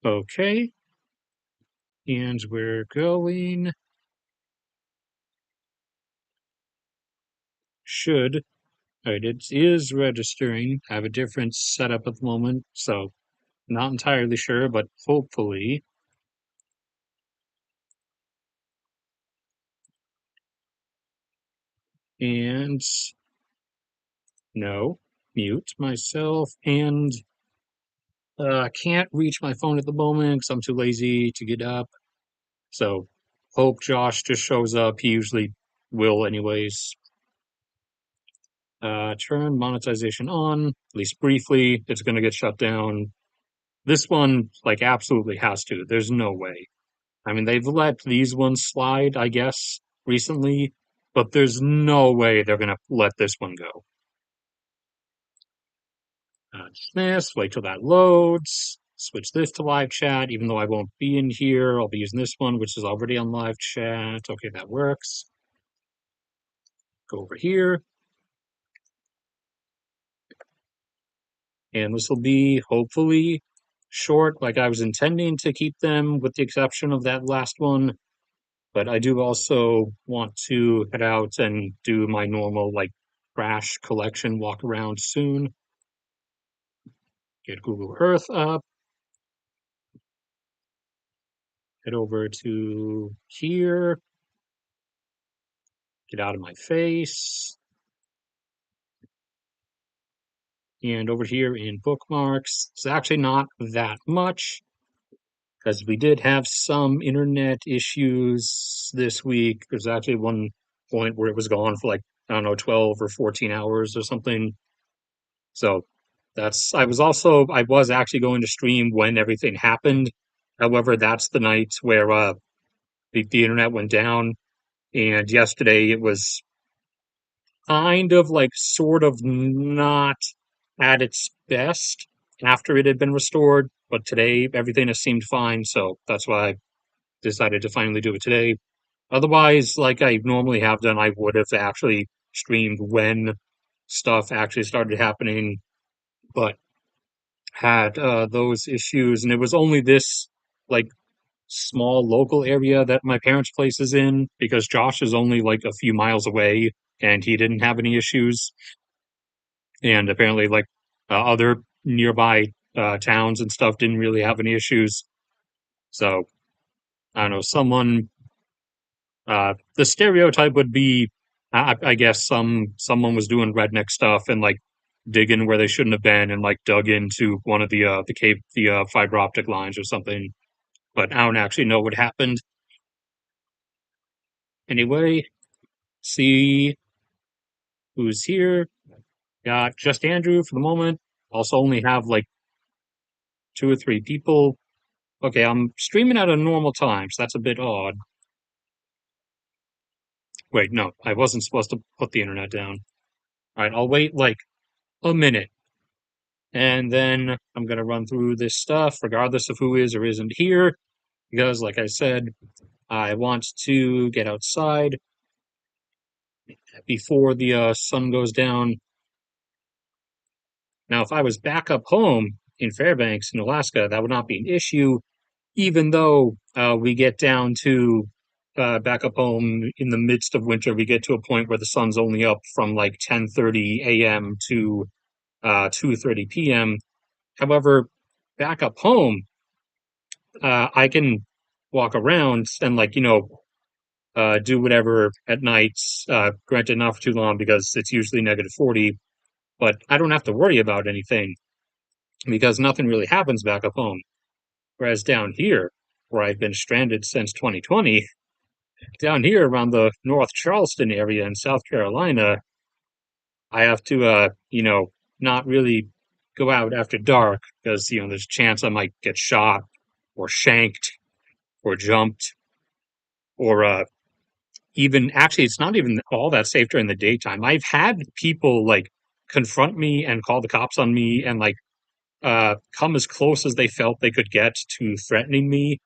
Okay, and we're going. Should. Alright, it is registering. I have a different setup at the moment, so not entirely sure, but hopefully. And no, mute myself, and can't reach my phone at the moment because I'm too lazy to get up. So hope Josh just shows up. He usually will anyways. Turn monetization on, at least briefly. It's going to get shut down. This one, like, absolutely has to. There's no way. I mean, they've let these ones slide, I guess, recently, but there's no way they're going to let this one go. Dismiss, wait till that loads. Switch this to live chat, even though I won't be in here. I'll be using this one, which is already on live chat. Okay, that works. Go over here. And this will be, hopefully, short, like I was intending to keep them, with the exception of that last one. But I do also want to head out and do my normal, like, crash collection walk around soon. Get Google Earth up. Head over to here. Get out of my face. And over here in bookmarks, it's actually not that much because we did have some internet issues this week. There's actually one point where it was gone for like, I don't know, 12 or 14 hours or something. So I was actually going to stream when everything happened. However, that's the night where the internet went down. And yesterday it was kind of like sort of not at its best after it had been restored. But today everything has seemed fine. So that's why I decided to finally do it today. Otherwise, like I normally have done, I would have actually streamed when stuff actually started happening, but had those issues, and it was only this like small local area that my parents' place is in because Josh is only like a few miles away, and he didn't have any issues, and apparently like other nearby towns and stuff didn't really have any issues. So I don't know, the stereotype would be, I guess someone was doing redneck stuff and like digging where they shouldn't have been and like dug into one of the fiber optic lines or something. But I don't actually know what happened. Anyway, see who's here. Got just Andrew for the moment. Also only have like 2 or 3 people. Okay, I'm streaming at a normal time, so that's a bit odd. Wait, no, I wasn't supposed to put the internet down. All right, I'll wait like a minute. And then I'm going to run through this stuff, regardless of who is or isn't here, because, like I said, I want to get outside before the sun goes down. Now, if I was back up home in Fairbanks, in Alaska, that would not be an issue, even though we get down to back up home in the midst of winter, we get to a point where the sun's only up from like 10:30 a.m. to 2:30 p.m. However, back up home, I can walk around and like do whatever at nights. Granted, not for too long because it's usually -40, but I don't have to worry about anything because nothing really happens back up home. Whereas down here, where I've been stranded since 2020, down here around the North Charleston area in South Carolina, I have to not really go out after dark because there's a chance I might get shot or shanked or jumped or even actually it's not even all that safe during the daytime. I've had people like confront me and call the cops on me and like come as close as they felt they could get to threatening me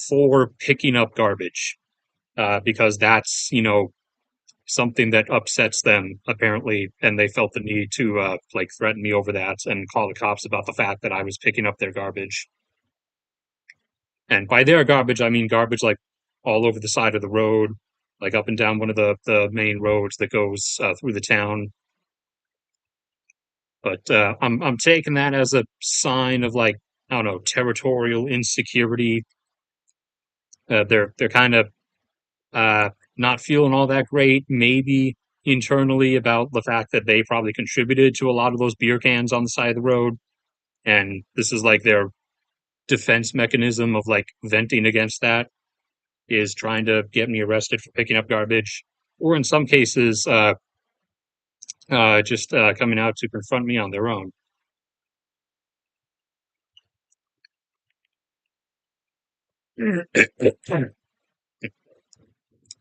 for picking up garbage because that's something that upsets them apparently, and they felt the need to like threaten me over that and call the cops about the fact that I was picking up their garbage. And by their garbage, I mean garbage like all over the side of the road, like up and down one of the main roads that goes through the town. But I'm taking that as a sign of like I don't know territorial insecurity. They're kind of uh, not feeling all that great, maybe internally about the fact that they probably contributed to a lot of those beer cans on the side of the road, and this is like their defense mechanism of like venting against that is trying to get me arrested for picking up garbage, or in some cases, just coming out to confront me on their own.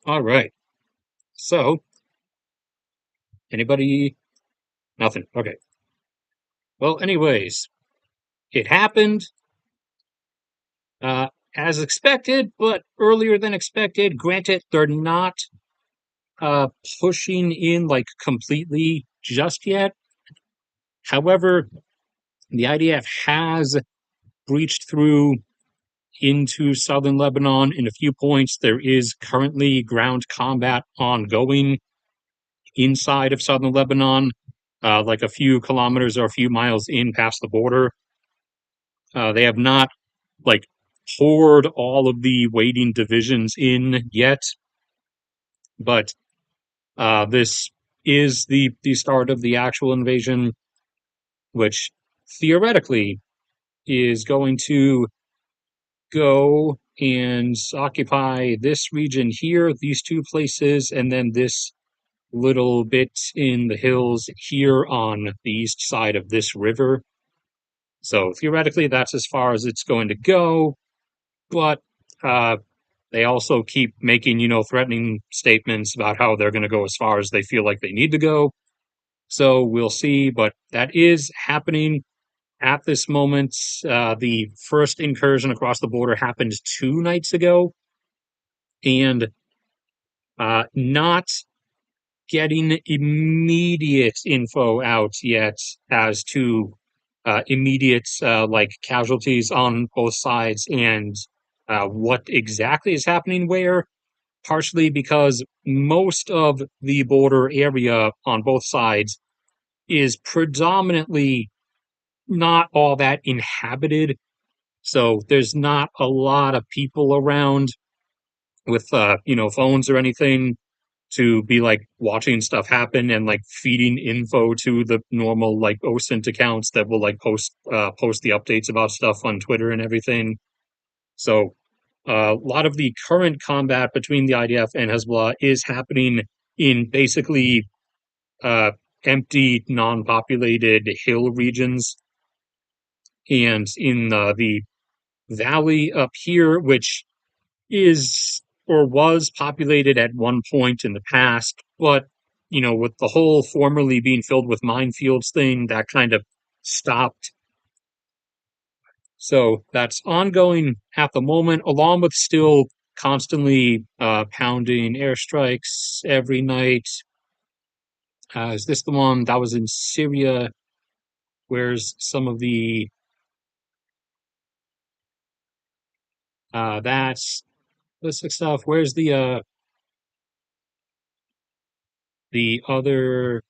All right. So, anybody? Nothing. Okay. Well, anyways, it happened as expected, but earlier than expected. Granted, they're not uh, pushing in like completely just yet. However, the IDF has breached through into southern Lebanon in a few points. There is currently ground combat ongoing inside of southern Lebanon, like a few kilometers or a few miles in past the border. They have not like poured all of the waiting divisions in yet, but this is the start of the actual invasion, which theoretically is going to go and occupy this region here, these two places, and then this little bit in the hills here on the east side of this river. So theoretically, that's as far as it's going to go. But uh, they also keep making, threatening statements about how they're going to go as far as they feel like they need to go. So we'll see. But that is happening at this moment. The first incursion across the border happened 2 nights ago, and not getting immediate info out yet as to immediate like casualties on both sides and what exactly is happening where. Partially because most of the border area on both sides is predominantly not all that inhabited. So there's not a lot of people around with phones or anything to be like watching stuff happen and like feeding info to the normal like OSINT accounts that will like post the updates about stuff on Twitter and everything. So a lot of the current combat between the IDF and Hezbollah is happening in basically uh, empty, non-populated hill regions, and in the valley up here, which is or was populated at one point in the past, but with the whole formerly being filled with minefields thing, that kind of stopped. So that's ongoing at the moment, along with still constantly pounding airstrikes every night. Is this the one that was in Syria? Where's some of the that's ballistic stuff? Where's the other?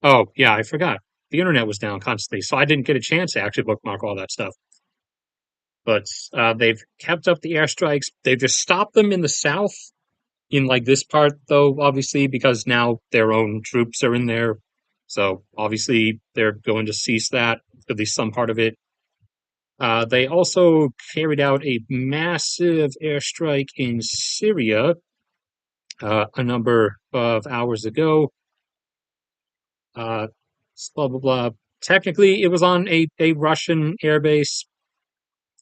Oh yeah, I forgot. The internet was down constantly, so I didn't get a chance to actually bookmark all that stuff. But they've kept up the airstrikes. They've just stopped them in the south, in like this part, though, obviously, because now their own troops are in there. So obviously they're going to cease that, at least some part of it. They also carried out a massive airstrike in Syria a number of hours ago. Uh, blah blah blah. Technically, it was on a Russian airbase,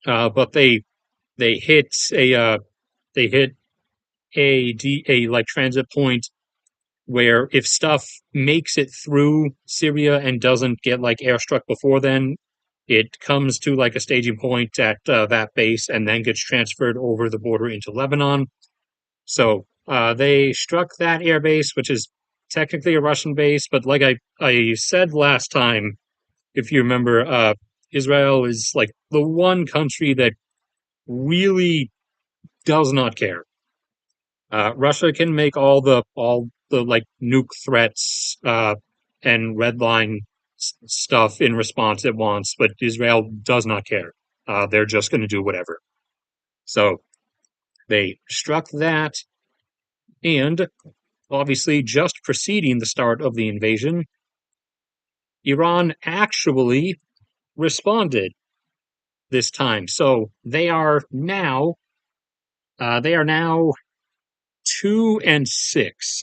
but they hit they hit a like transit point where if stuff makes it through Syria and doesn't get like airstruck before then, it comes to like a staging point at that base and then gets transferred over the border into Lebanon. So they struck that air base, which is technically a Russian base, but like I said last time, if you remember, Israel is like the one country that really does not care. Russia can make all the like nuke threats and red line stuff in response it wants, but Israel does not care. They're just going to do whatever. So they struck that, and obviously, just preceding the start of the invasion, Iran actually responded this time. So they are now 2-6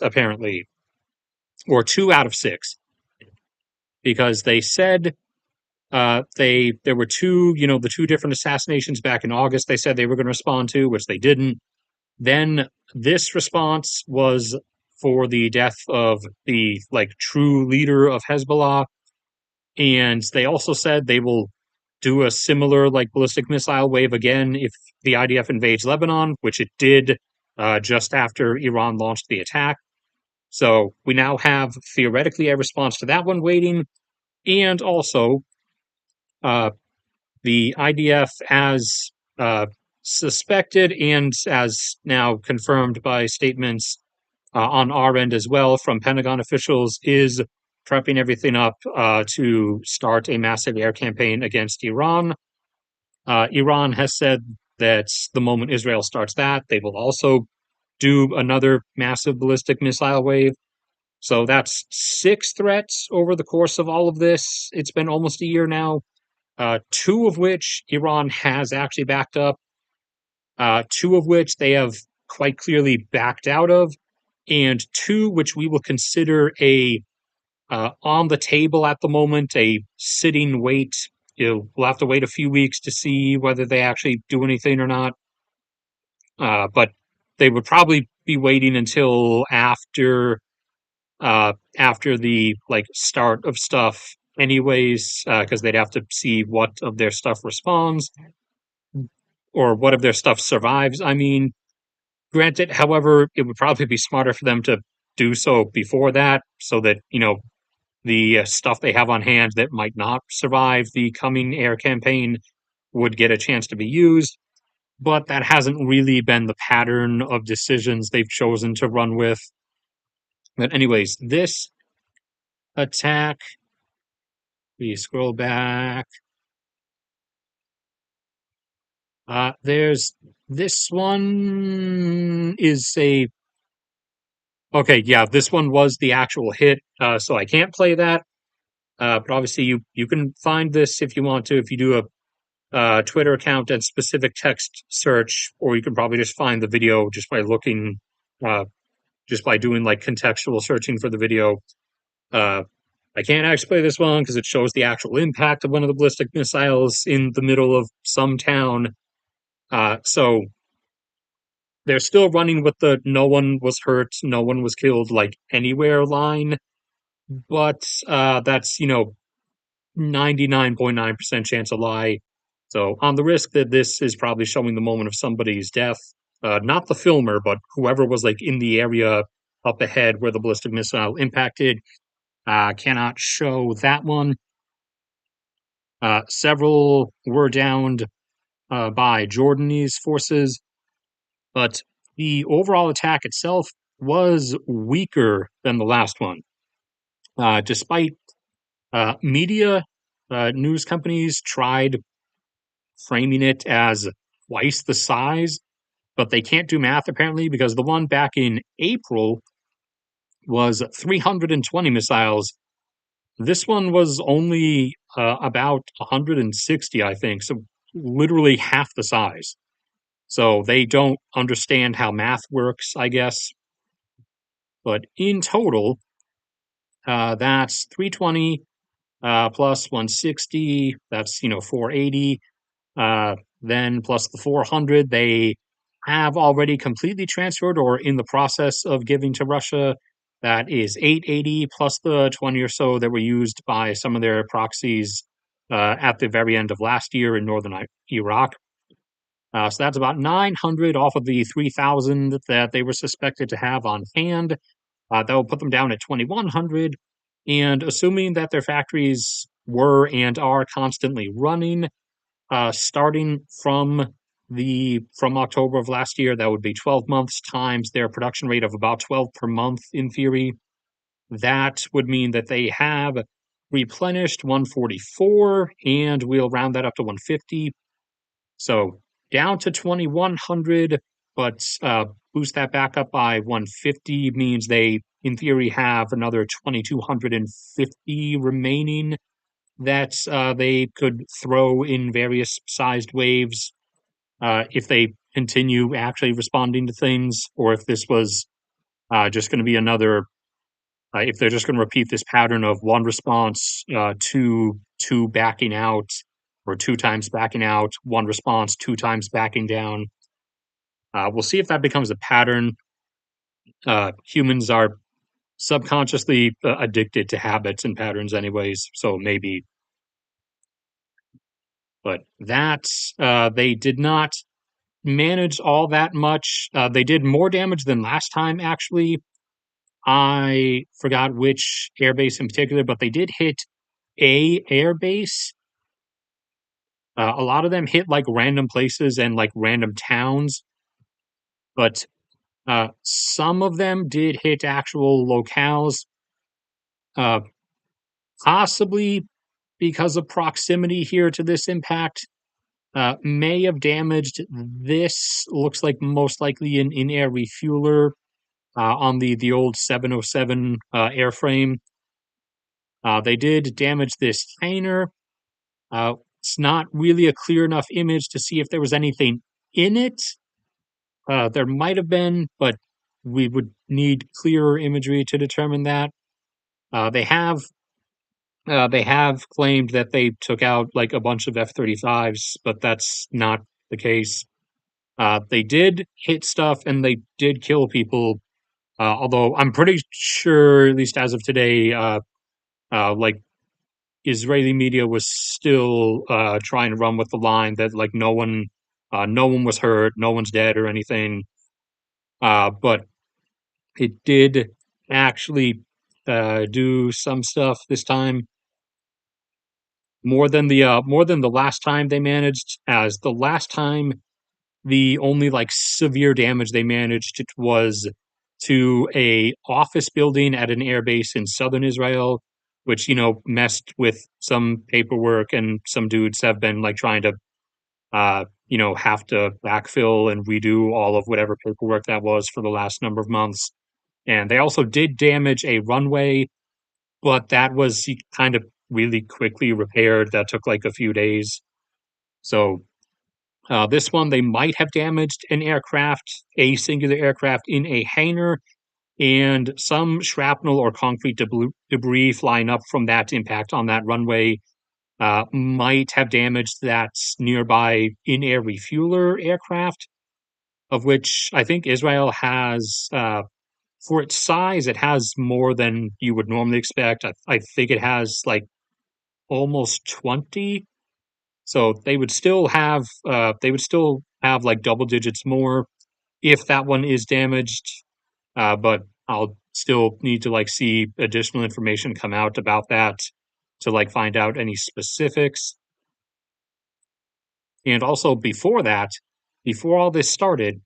apparently, or 2 out of 6, because they said they there were two, the two different assassinations back in August. They said they were going to respond to, which they didn't. Then this response was for the death of the like true leader of Hezbollah, and they also said they will do a similar like ballistic missile wave again if the IDF invades Lebanon, which it did just after Iran launched the attack. So we now have theoretically a response to that one waiting, and also uh, the IDF, as suspected and as now confirmed by statements on our end as well from Pentagon officials, is prepping everything up to start a massive air campaign against Iran. Iran has said that the moment Israel starts that, they will also do another massive ballistic missile wave. So that's 6 threats over the course of all of this. It's been almost a year now, 2 of which Iran has actually backed up, 2 of which they have quite clearly backed out of, and 2 which we will consider a on the table at the moment, a sitting wait. We'll have to wait a few weeks to see whether they actually do anything or not. But they would probably be waiting until after the like start of stuff anyways, because they'd have to see what of their stuff responds or what of their stuff survives. I mean, granted, however, it would probably be smarter for them to do so before that, so that the stuff they have on hand that might not survive the coming air campaign would get a chance to be used. But that hasn't really been the pattern of decisions they've chosen to run with. But anyways, this attack, we scroll back. There's this one is a okay, yeah, this one was the actual hit, so I can't play that. But obviously, you can find this if you want to. If you do a Twitter account and specific text search, or you can probably just find the video just by looking, uh, just by doing like contextual searching for the video. Uh, I can't actually play this one because it shows the actual impact of one of the ballistic missiles in the middle of some town. So they're still running with the no one was hurt, no one was killed, like anywhere line. But that's, 99.9% chance a lie. So on the risk that this is probably showing the moment of somebody's death, not the filmer, but whoever was like in the area up ahead where the ballistic missile impacted, cannot show that one. Several were downed by Jordanese forces, but the overall attack itself was weaker than the last one. Despite media, news companies tried framing it as twice the size, but they can't do math apparently because the one back in April was 320 missiles. This one was only about 160, I think, so literally half the size. So they don't understand how math works, I guess. But in total, that's 320 plus 160. That's 480. Then plus the 400 they have already completely transferred or in the process of giving to Russia. That is 880 plus the 20 or so that were used by some of their proxies at the very end of last year in northern Iraq. So that's about 900 off of the 3,000 that they were suspected to have on hand. That will put them down at 2,100. And assuming that their factories were and are constantly running, starting from the from October of last year, that would be 12 months times their production rate of about 12 per month in theory. That would mean that they have replenished 144, and we'll round that up to 150. So down to 2,100, but boost that back up by 150 means they, in theory, have another 2,250 remaining that they could throw in various sized waves if they continue actually responding to things, or if this was just going to be another, if they're just going to repeat this pattern of one response, two backing out, or two times backing out, one response, two times backing down. We'll see if that becomes a pattern. Humans are subconsciously addicted to habits and patterns, anyways, so maybe. But that they did not manage all that much. They did more damage than last time, actually. I forgot which airbase in particular, but they did hit a airbase. A lot of them hit like random places and like random towns, but some of them did hit actual locales, uh, possibly because of proximity here to this impact. May have damaged this, looks like most likely an in-air refueler on the old 707 airframe. They did damage this hangar. It's not really a clear enough image to see if there was anything in it. There might have been, but we would need clearer imagery to determine that. Uh, they have they have claimed that they took out like a bunch of F-35s, but that's not the case. They did hit stuff and they did kill people. Although I'm pretty sure, at least as of today, like Israeli media was still trying to run with the line that like no one was hurt, no one's dead or anything. But it did actually do some stuff this time more than the last time they managed. As the last time, the only like severe damage they managed was to a office building at an airbase in southern Israel, which messed with some paperwork, and some dudes have been like trying to have to backfill and redo all of whatever paperwork that was for the last number of months. And they also did damage a runway, but that was kind of really quickly repaired. That took like a few days. So this one, they might have damaged an aircraft, a singular aircraft in a hangar, and some shrapnel or concrete debris flying up from that impact on that runway might have damaged that nearby in-air refueler aircraft, of which I think Israel has, for its size, it has more than you would normally expect. I think it has like almost 20. So they would still have like double digits more if that one is damaged. But I'll still need to like see additional information come out about that to like find out any specifics. And also before that, before all this started,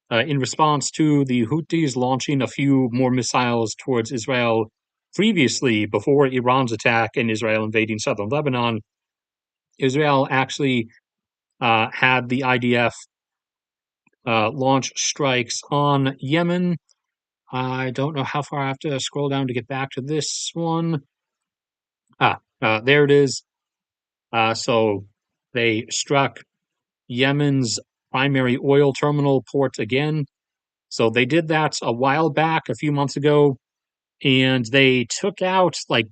in response to the Houthis launching a few more missiles towards Israel previously, before Iran's attack and Israel invading southern Lebanon, Israel actually had the IDF launch strikes on Yemen. I don't know how far I have to scroll down to get back to this one. There it is. So they struck Yemen's primary oil terminal port again. So they did that a while back, a few months ago, and they took out like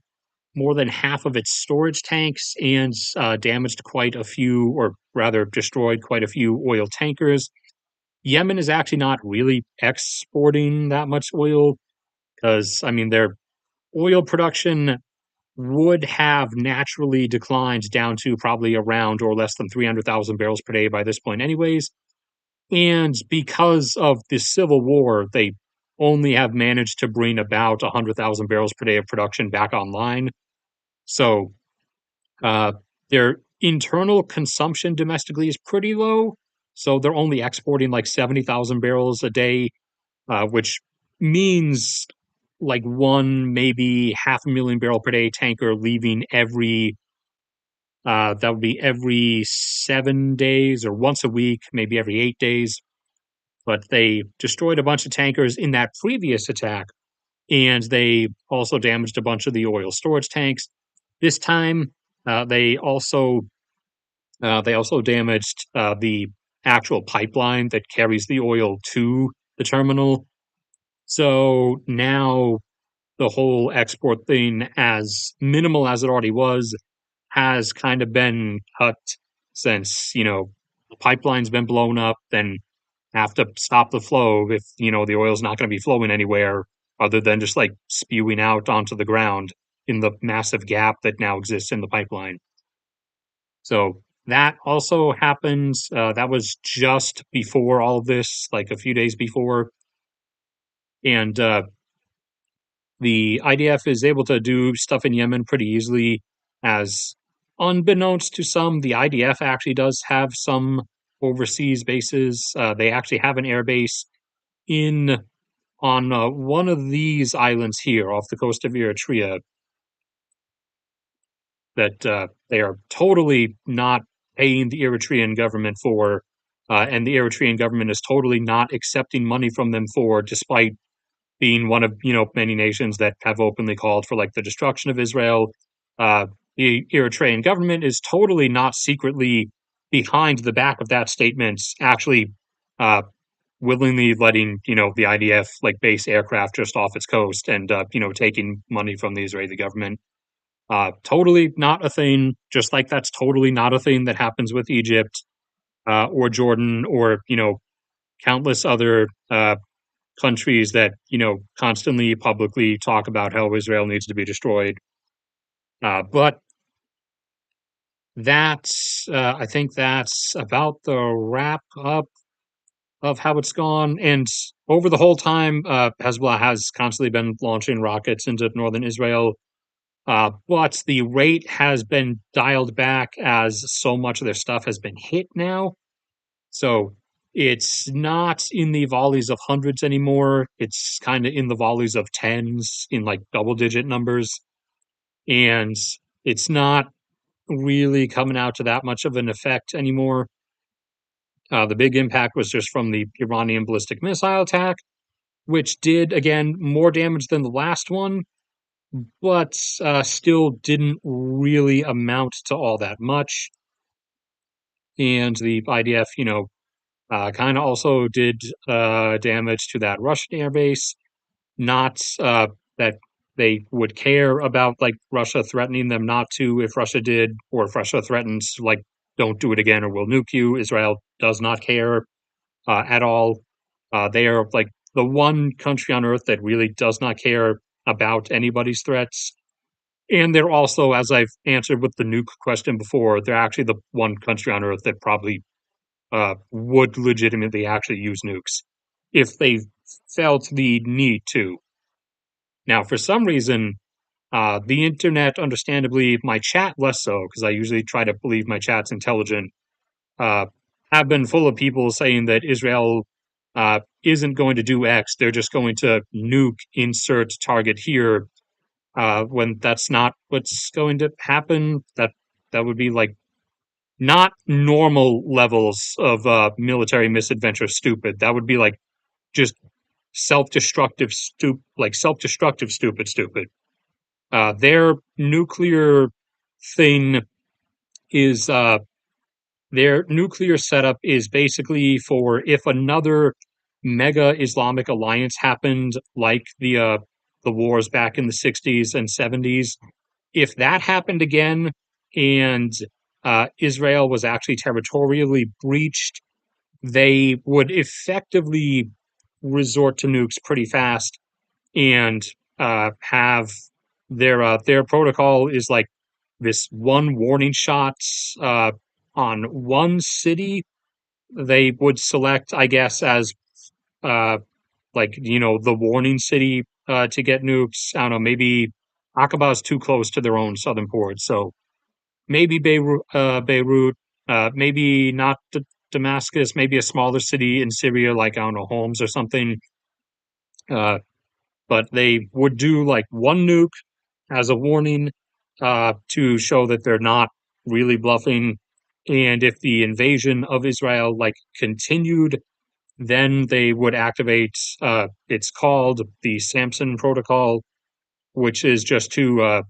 more than half of its storage tanks and damaged quite a few, or rather destroyed quite a few oil tankers. Yemen is actually not really exporting that much oil because, I mean, their oil production would have naturally declined down to probably around or less than 300,000 barrels per day by this point, anyways. And because of the civil war, they only have managed to bring about 100,000 barrels per day of production back online. So uh, they're internal consumption domestically is pretty low. So they're only exporting like 70,000 barrels a day, which means like one, maybe half a million barrel per day tanker leaving that would be every 7 days or once a week, maybe every 8 days. But they destroyed a bunch of tankers in that previous attack, and they also damaged a bunch of the oil storage tanks. This time, uh, they also they also damaged the actual pipeline that carries the oil to the terminal. So now the whole export thing, as minimal as it already was, has kind of been cut since, the pipeline's been blown up, then have to stop the flow if, the oil's not going to be flowing anywhere other than just like spewing out onto the ground in the massive gap that now exists in the pipeline. So that also happens. That was just before all of this, like a few days before. And the IDF is able to do stuff in Yemen pretty easily, as unbeknownst to some, the IDF actually does have some overseas bases. They actually have an air base in on one of these islands here off the coast of Eritrea that they are totally not paying the Eritrean government for, and the Eritrean government is totally not accepting money from them for, despite being one of many nations that have openly called for like the destruction of Israel. The Eritrean government is totally not secretly behind the back of that statement, actually uh, willingly letting the IDF like base aircraft just off its coast and taking money from the Israeli government. Totally not a thing. Just like that's totally not a thing that happens with Egypt or Jordan or countless other countries that constantly publicly talk about how Israel needs to be destroyed. But I think that's about the wrap up of how it's gone. And over the whole time, Hezbollah has constantly been launching rockets into northern Israel. But the rate has been dialed back as so much of their stuff has been hit now. So it's not in the volleys of hundreds anymore. It's kind of in the volleys of tens, in like double digit numbers. And it's not really coming out to that much of an effect anymore. The big impact was just from the Iranian ballistic missile attack, which did, again, more damage than the last one, but still didn't really amount to all that much. And the IDF, kind of also did damage to that Russian airbase. Not that they would care about like Russia threatening them not to if Russia did, or if Russia threatens like don't do it again or we'll nuke you. Israel does not care at all. They are like the one country on earth that really does not care about anybody's threats. And they're also, as I've answered with the nuke question before, they're actually the one country on earth that probably would legitimately actually use nukes if they felt the need to. Now, for some reason, the internet, understandably, my chat less so, because I usually try to believe my chat's intelligent, uh, have been full of people saying that Israel isn't going to do X, they're just going to nuke insert target here, when that's not what's going to happen. That would be like not normal levels of military misadventure stupid. That would be like just self-destructive stupid. Their nuclear thing is their nuclear setup is basically for if another mega Islamic alliance happened, like the wars back in the 60s and 70s. If that happened again, and Israel was actually territorially breached, they would effectively resort to nukes pretty fast and have their protocol is like this one warning shot uh, on one city. They would select, I guess, as uh, like the warning city to get nukes. I don't know, maybe Aqaba is too close to their own southern port, so maybe Beirut, maybe not Damascus, maybe a smaller city in Syria, like I don't know, Homs or something. Uh, but they would do like one nuke as a warning to show that they're not really bluffing. And if the invasion of Israel like continued, then they would activate. It's called the Samson Protocol, which is just to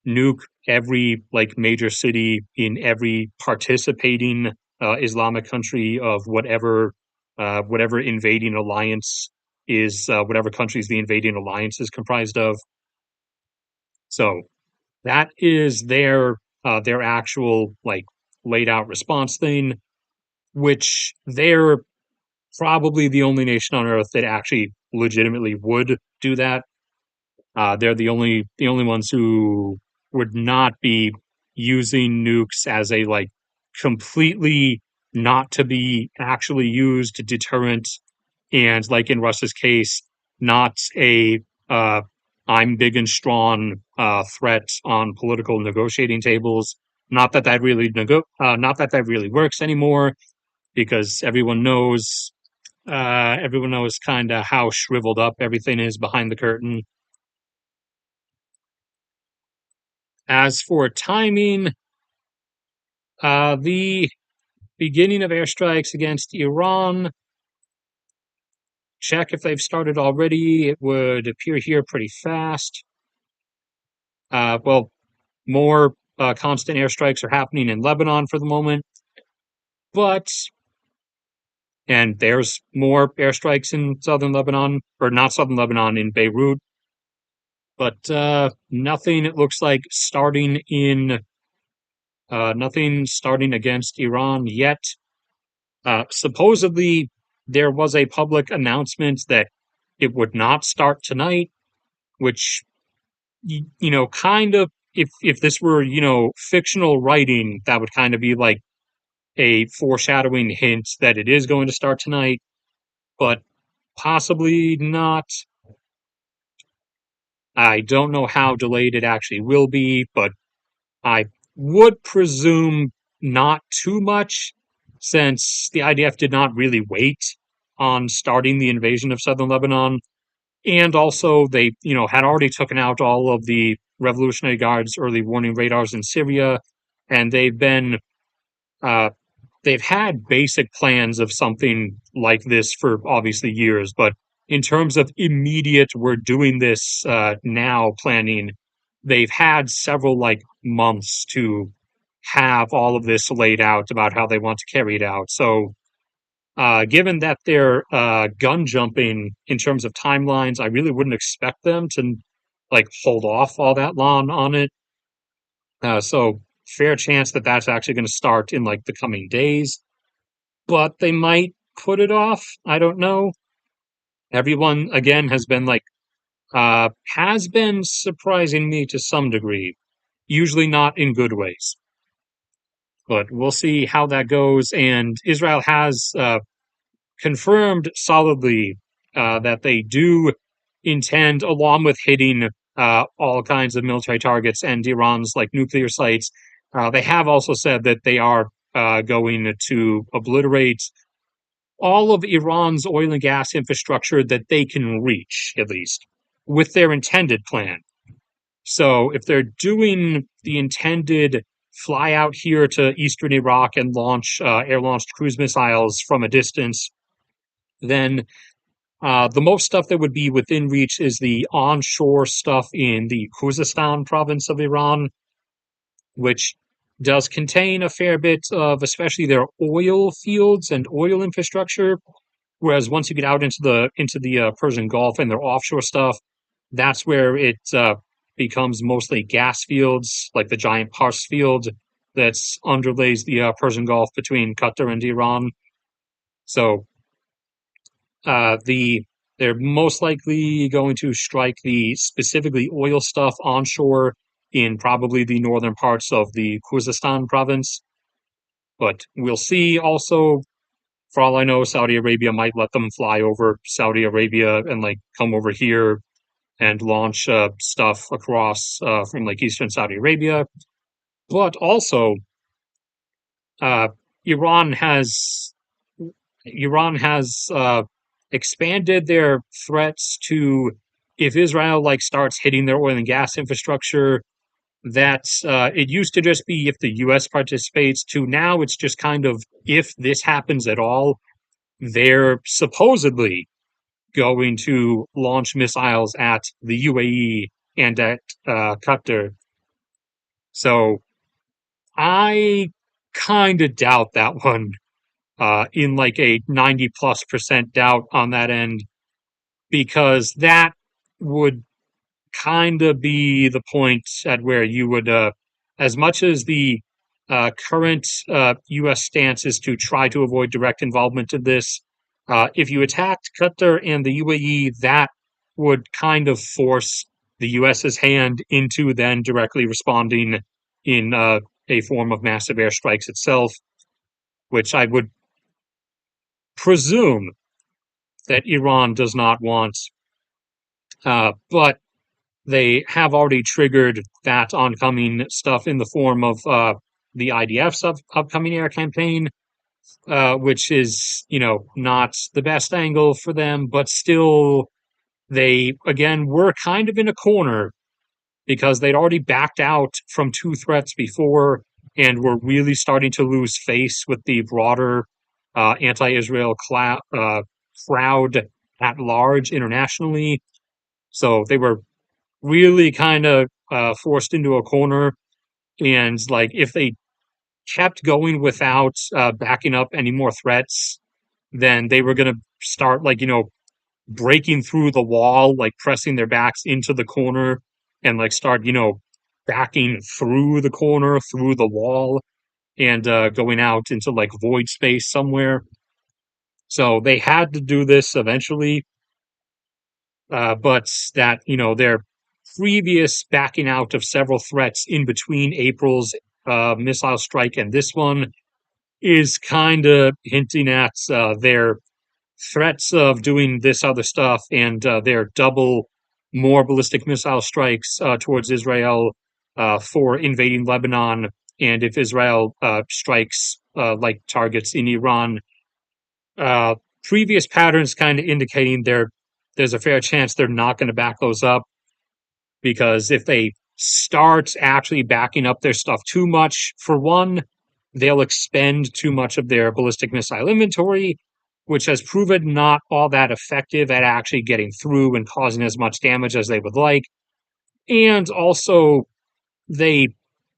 nuke every like major city in every participating Islamic country of whatever invading alliance is whatever countries the invading alliance is comprised of. So that is their actual like laid out response thing, which they're probably the only nation on earth that actually legitimately would do that. They're the only ones who would not be using nukes as a like completely not to be actually used deterrent, and like in Russia's case, not a uh, I'm big and strong threat on political negotiating tables. Not that that really works anymore because everyone knows kind of how shriveled up everything is behind the curtain. As for timing, the beginning of airstrikes against Iran, check if they've started already. It would appear here pretty fast. Well, more constant airstrikes are happening in Lebanon for the moment, but and there's more airstrikes in southern Lebanon, or not southern Lebanon, in Beirut, but nothing. It looks like nothing starting against Iran yet. Supposedly, there was a public announcement that it would not start tonight, which, kind of, if this were, fictional writing, that would kind of be like a foreshadowing hint that it is going to start tonight, but possibly not. I don't know how delayed it actually will be, but I would presume not too much, since the IDF did not really wait on starting the invasion of southern Lebanon. And also, they, had already taken out all of the Revolutionary Guard's early warning radars in Syria, and uh, they've had basic plans of something like this for obviously years, but in terms of immediate, we're doing this now planning, they've had several like months to have all of this laid out about how they want to carry it out. So, given that they're gun jumping in terms of timelines, I really wouldn't expect them to like hold off all that long on it. So, fair chance that that's actually going to start in like the coming days, but they might put it off. I don't know. Everyone again has been surprising me to some degree, usually not in good ways. But we'll see how that goes. And Israel has confirmed solidly that they do intend, along with hitting all kinds of military targets and Iran's like nuclear sites. They have also said that they are going to obliterate all of Iran's oil and gas infrastructure that they can reach, at least, with their intended plan. So if they're doing the intended fly out here to eastern Iraq and launch air launched cruise missiles from a distance, then the most stuff that would be within reach is the onshore stuff in the Khuzestan province of Iran, which does contain a fair bit of especially their oil fields and oil infrastructure. Whereas once you get out into the Persian Gulf and their offshore stuff, that's where it becomes mostly gas fields, like the giant Pars field that's underlays the Persian Gulf between Qatar and Iran. So the they're most likely going to strike the specifically oil stuff onshore in probably the northern parts of the Khuzestan province. But we'll see. Also, for all I know, Saudi Arabia might let them fly over Saudi Arabia and like come over here and launch stuff across from like eastern Saudi Arabia. But also, uh, Iran has Iran has expanded their threats to, if Israel like starts hitting their oil and gas infrastructure, that it used to just be if the U.S. participates, to now it's just kind of if this happens at all, they're supposedly going to launch missiles at the UAE and at Qatar. So I kind of doubt that one, in like a 90+% doubt on that end, because that would kind of be the point at where you would, as much as the current U.S. stance is to try to avoid direct involvement in this, if you attacked Qatar and the UAE, that would kind of force the U.S.'s hand into then directly responding in a form of massive airstrikes itself, which I would presume that Iran does not want. But they have already triggered that oncoming stuff in the form of the IDF's upcoming air campaign, which is, not the best angle for them, but still, they, again, were kind of in a corner because they'd already backed out from two threats before and were really starting to lose face with the broader anti Israel crowd at large internationally. So they were really kind of forced into a corner. And like, if they kept going without backing up any more threats, then they were going to start, like, breaking through the wall, like pressing their backs into the corner and like start, backing through the corner, through the wall, and going out into like void space somewhere. So they had to do this eventually, but that, their previous backing out of several threats in between April's missile strike and this one is kind of hinting at their threats of doing this other stuff and their double more ballistic missile strikes towards Israel for invading Lebanon. And if Israel strikes like targets in Iran, uh, previous patterns kind of indicating there's a fair chance they're not going to back those up, because if they start actually backing up their stuff too much, for one, they'll expend too much of their ballistic missile inventory, which has proven not all that effective at actually getting through and causing as much damage as they would like. And also, they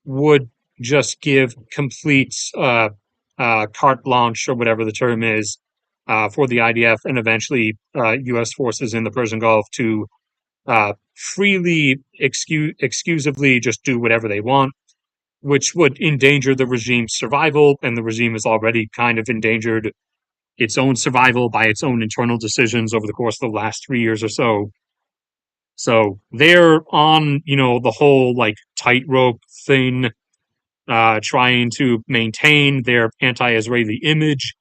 would just give complete carte blanche, or whatever the term is, for the IDF and eventually U.S. forces in the Persian Gulf to freely, excusably just do whatever they want, which would endanger the regime's survival. And the regime has already kind of endangered its own survival by its own internal decisions over the course of the last 3 years or so. So they're on, the whole like tightrope thing, trying to maintain their anti-Israeli image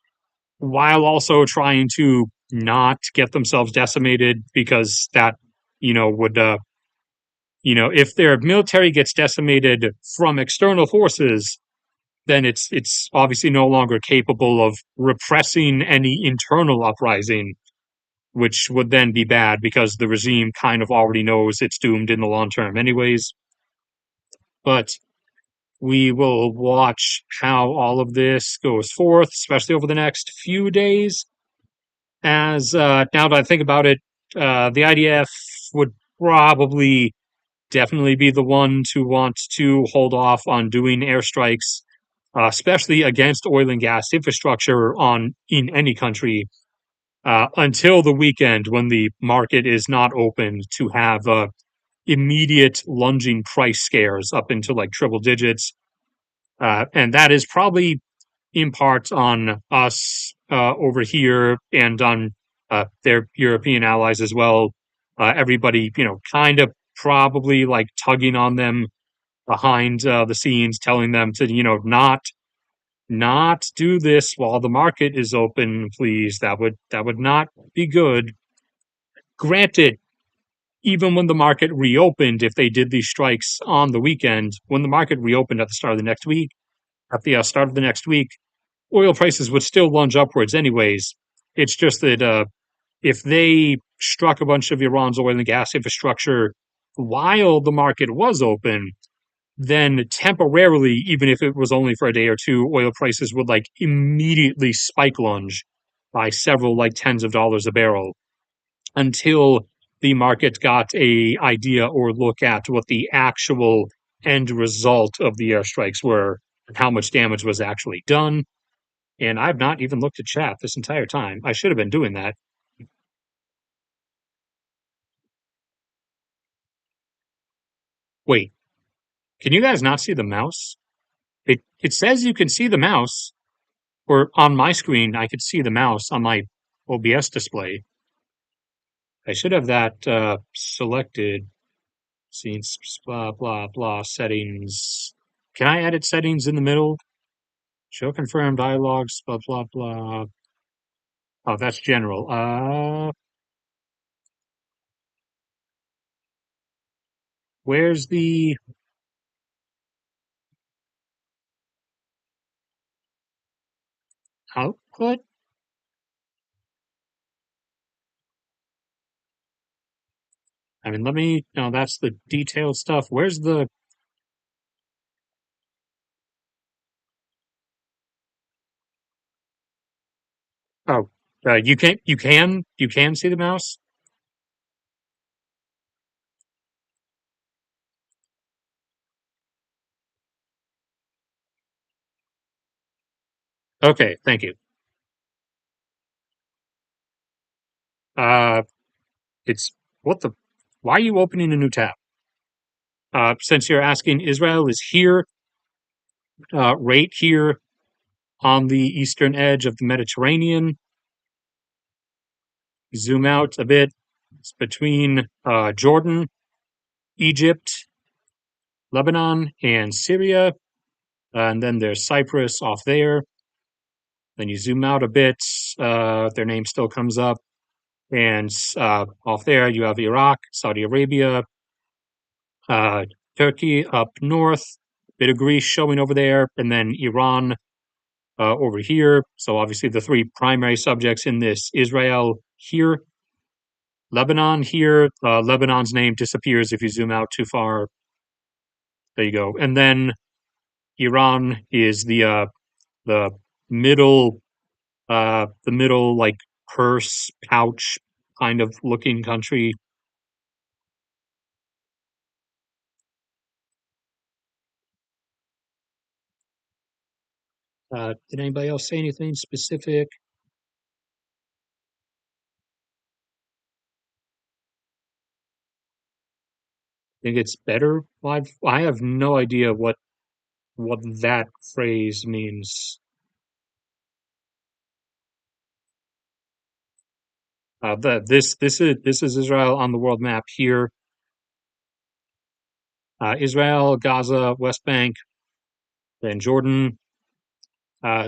while also trying to not get themselves decimated, because that, would, if their military gets decimated from external forces, then it's obviously no longer capable of repressing any internal uprising, which would then be bad because the regime kind of already knows it's doomed in the long term anyways. But we will watch how all of this goes forth, especially over the next few days. As now that I think about it, the IDF would probably definitely be the one to want to hold off on doing airstrikes, especially against oil and gas infrastructure in any country, until the weekend when the market is not open to have immediate lunging price scares up into like triple digits. And that is probably in part on us over here and on their European allies as well. Everybody, kind of probably like tugging on them behind the scenes, telling them to, not do this while the market is open, please. That would not be good. Granted, even when the market reopened, if they did these strikes on the weekend, when the market reopened at the start of the next week, at the start of the next week, oil prices would still lunge upwards anyways. It's just that if they struck a bunch of Iran's oil and gas infrastructure while the market was open, then temporarily, even if it was only for a day or two, oil prices would like immediately spike lunge by several like tens of dollars a barrel until the market got a idea or look at what the actual end result of the airstrikes were and how much damage was actually done. And I've not even looked at chat this entire time. I should have been doing that. Wait, can you guys not see the mouse? It says you can see the mouse, or on my screen I could see the mouse on my OBS display. I should have that selected. Scenes, blah blah blah. Settings. Can I edit settings in the middle? Show confirmed dialogues. Blah blah blah. Oh, that's general. Where's the output? I mean, let me. No, that's the detailed stuff. Where's the? Oh, you can. You can. You can see the mouse. Okay, thank you. Uh, it's what the? Why are you opening a new tab? Since you're asking, Israel is here, right here on the eastern edge of the Mediterranean. Zoom out a bit. It's between Jordan, Egypt, Lebanon, and Syria. And then there's Cyprus off there. Then you zoom out a bit, their name still comes up. And off there, you have Iraq, Saudi Arabia, uh, Turkey up north, bit of Greece showing over there, and then Iran over here. So obviously, the three primary subjects in this: Israel here, Lebanon here. Lebanon's name disappears if you zoom out too far. There you go. And then Iran is the middle the middle like purse pouch kind of looking country. Did anybody else say anything specific? Think it's better live? I have no idea what that phrase means. This is Israel on the world map here. Israel, Gaza, West Bank, then Jordan,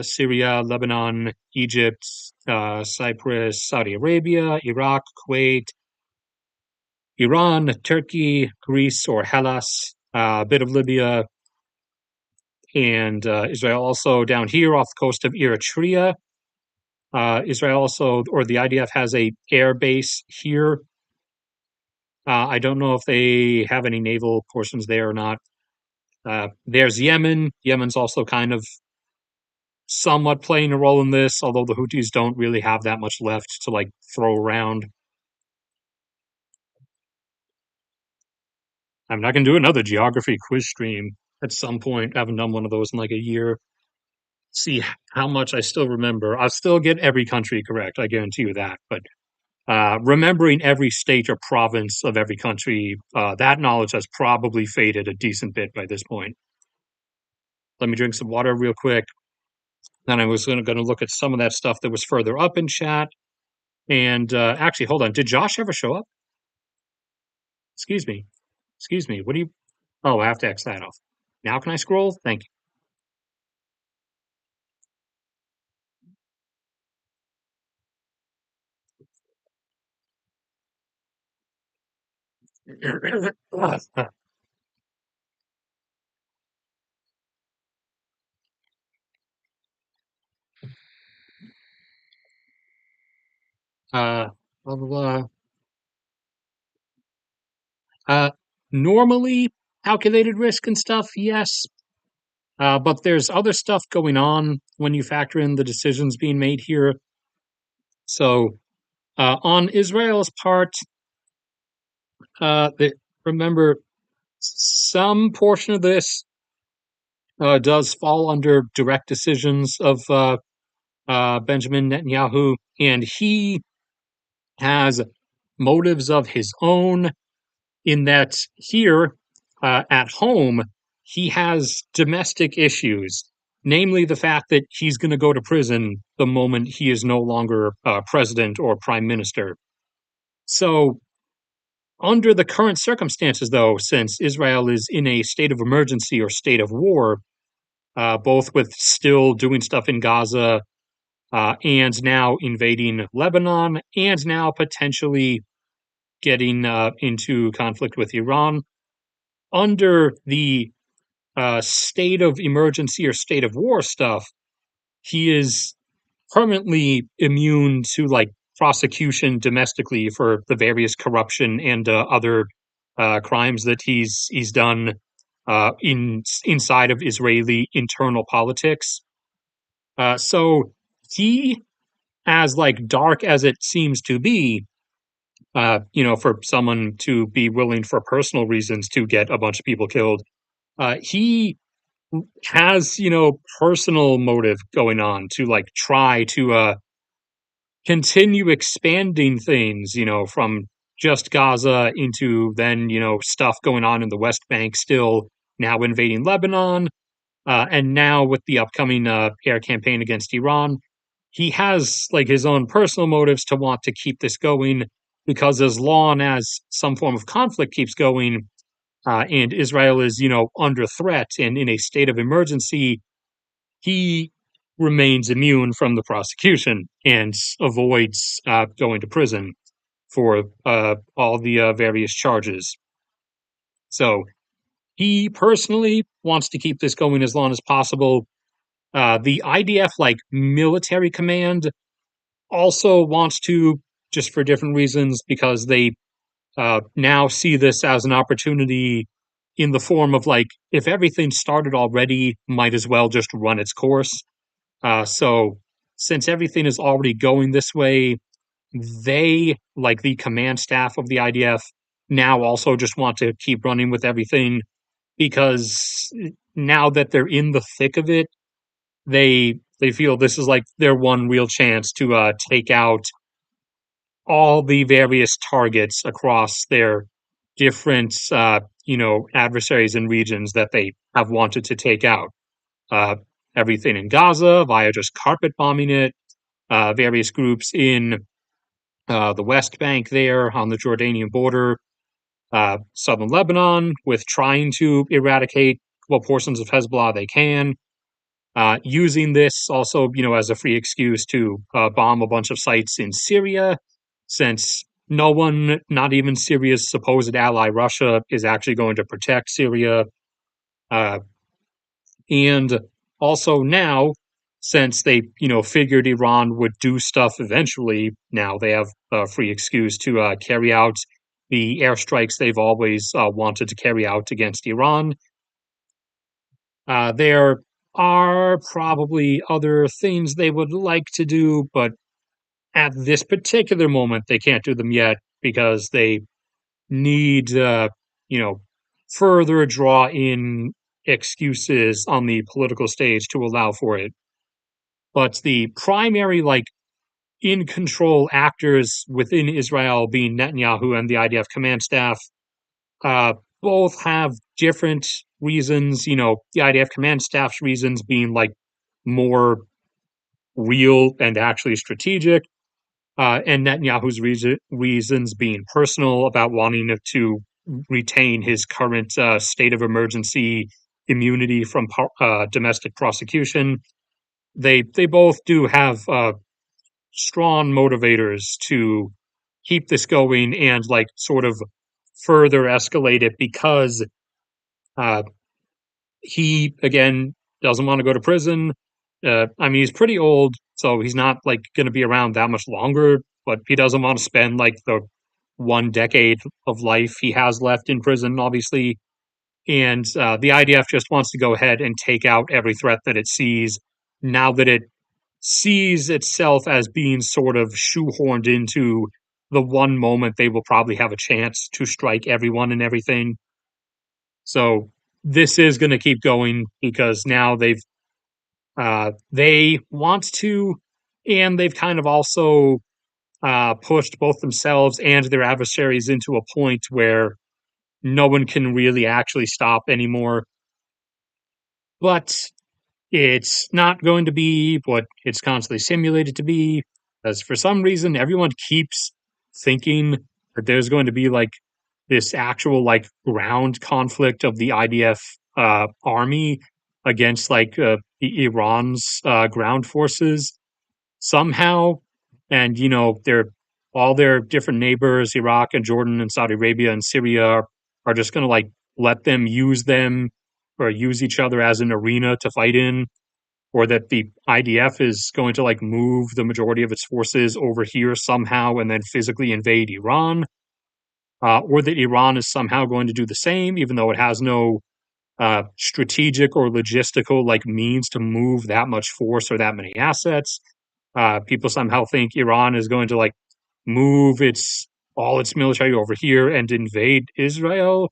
Syria, Lebanon, Egypt, Cyprus, Saudi Arabia, Iraq, Kuwait, Iran, Turkey, Greece or Hellas, a bit of Libya, and Israel also down here off the coast of Eritrea. Israel also, or the IDF has a air base here. I don't know if they have any naval portions there or not. There's Yemen. Yemen's also kind of somewhat playing a role in this, although the Houthis don't really have that much left to like throw around. I'm not gonna do another geography quiz stream at some point. I haven't done one of those in like a year. See how much I still remember. I'll still get every country correct. I guarantee you that. But remembering every state or province of every country, that knowledge has probably faded a decent bit by this point. Let me drink some water real quick. Then I was going to look at some of that stuff that was further up in chat. And actually, hold on. Did Josh ever show up? Excuse me. Excuse me. What do you? Oh, I have to X that off. Now can I scroll? Thank you. Blah, blah, blah. Uh, Normally calculated risk and stuff, yes. But there's other stuff going on when you factor in the decisions being made here. So, on Israel's part, the, remember, some portion of this does fall under direct decisions of Benjamin Netanyahu, and he has motives of his own in that here at home, he has domestic issues, namely the fact that he's going to go to prison the moment he is no longer president or prime minister. So, under the current circumstances, though, since Israel is in a state of emergency or state of war, both with still doing stuff in Gaza and now invading Lebanon and now potentially getting into conflict with Iran, under the state of emergency or state of war stuff, he is permanently immune to like prosecution domestically for the various corruption and other crimes that he's done inside of Israeli internal politics. So he, as like dark as it seems to be, for someone to be willing for personal reasons to get a bunch of people killed, he has personal motive going on to like try to continue expanding things, from just Gaza into then stuff going on in the West Bank, still now invading Lebanon, and now with the upcoming air campaign against Iran. He has like his own personal motives to want to keep this going, because as long as some form of conflict keeps going, and Israel is under threat and in a state of emergency, he remains immune from the prosecution and avoids going to prison for all the various charges. So he personally wants to keep this going as long as possible. The IDF, like military command, also wants to, just for different reasons, because they now see this as an opportunity in the form of like, if everything started already, might as well just run its course. So since everything is already going this way, they, like the command staff of the IDF, now also just want to keep running with everything, because now that they're in the thick of it, they feel this is like their one real chance to take out all the various targets across their different adversaries and regions that they have wanted to take out. Uh, Everything in Gaza via just carpet bombing it, various groups in the West Bank there on the Jordanian border, southern Lebanon with trying to eradicate what portions of Hezbollah they can, using this also, as a free excuse to bomb a bunch of sites in Syria, since no one, not even Syria's supposed ally Russia, is actually going to protect Syria. Uh, and also now, since they, figured Iran would do stuff eventually, now they have a free excuse to carry out the airstrikes they've always wanted to carry out against Iran. There are probably other things they would like to do, but at this particular moment, they can't do them yet because they need, further draw in excuses on the political stage to allow for it. But the primary, like, in control actors within Israel, being Netanyahu and the IDF command staff, uh, both have different reasons. The IDF command staff's reasons being like more real and actually strategic, and Netanyahu's reasons being personal about wanting to retain his current state of emergency immunity from domestic prosecution. They both do have strong motivators to keep this going and like sort of further escalate it because uh, he again doesn't want to go to prison. I mean, he's pretty old, so he's not like going to be around that much longer. But he doesn't want to spend like the 1 decade of life he has left in prison, obviously. And the IDF just wants to go ahead and take out every threat that it sees now that it sees itself as being sort of shoehorned into the one moment they will probably have a chance to strike everyone and everything. So this is going to keep going because now they want to, and they've kind of also pushed both themselves and their adversaries into a point where no one can really actually stop anymore. But it's not going to be what it's constantly simulated to be, as for some reason everyone keeps thinking that there's going to be like this actual like ground conflict of the IDF army against like the Iran's ground forces somehow, and they're all their different neighbors, Iraq and Jordan and Saudi Arabia and Syria, are just going to like let them use them or use each other as an arena to fight in, or that the IDF is going to like move the majority of its forces over here somehow and then physically invade Iran, or that Iran is somehow going to do the same, even though it has no strategic or logistical like means to move that much force or that many assets. People somehow think Iran is going to like move its all its military over here and invade Israel,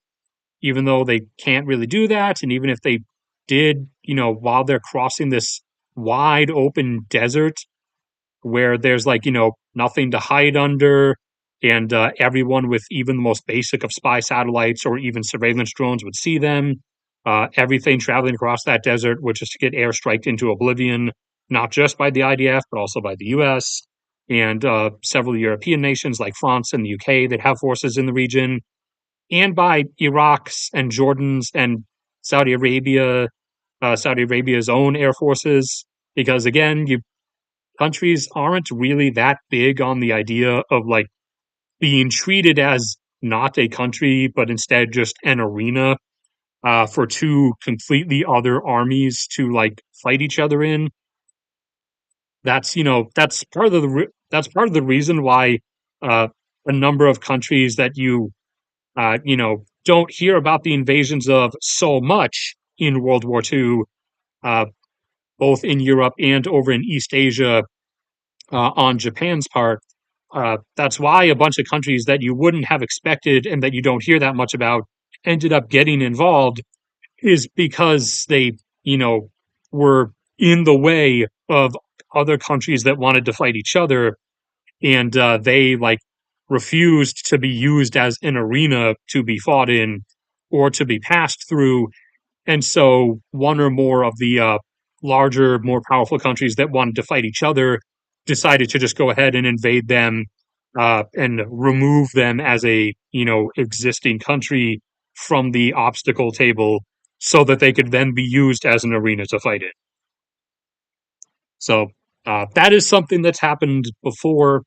even though they can't really do that. And even if they did, while they're crossing this wide open desert where there's like, nothing to hide under, and everyone with even the most basic of spy satellites or even surveillance drones would see them. Everything traveling across that desert would just get airstriked into oblivion, not just by the IDF, but also by the US and several European nations like France and the UK that have forces in the region, and by Iraq's and Jordan's and Saudi Arabia, Saudi Arabia's own air forces. Because again, countries aren't really that big on the idea of like being treated as not a country, but instead just an arena for two completely other armies to like fight each other in. That's part of that's part of the reason why uh, a number of countries that don't hear about the invasions of so much in World War II, uh, both in Europe and over in East Asia on Japan's part. That's why a bunch of countries that you wouldn't have expected and that you don't hear that much about ended up getting involved, is because they, were in the way of other countries that wanted to fight each other, and they like refused to be used as an arena to be fought in or to be passed through. And so one or more of the larger, more powerful countries that wanted to fight each other decided to just go ahead and invade them and remove them as a existing country from the obstacle table, so that they could then be used as an arena to fight in. So that is something that's happened before.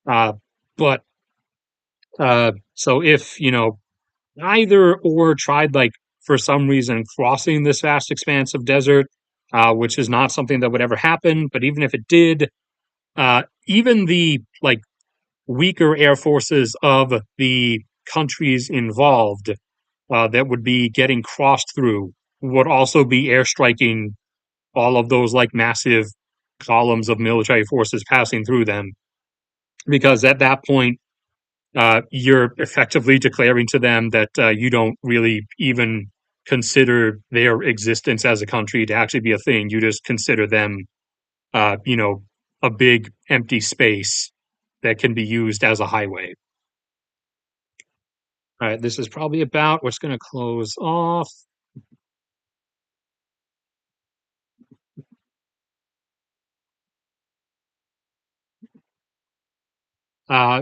Uh, but so if either or tried like for some reason crossing this vast expanse of desert, which is not something that would ever happen. But even if it did, even the like weaker air forces of the countries involved that would be getting crossed through would also be airstriking all of those like massive columns of military forces passing through them. Because at that point, you're effectively declaring to them that you don't really even consider their existence as a country to actually be a thing. You just consider them, uh, you know, a big empty space that can be used as a highway. All right, this is probably about what's going to close off.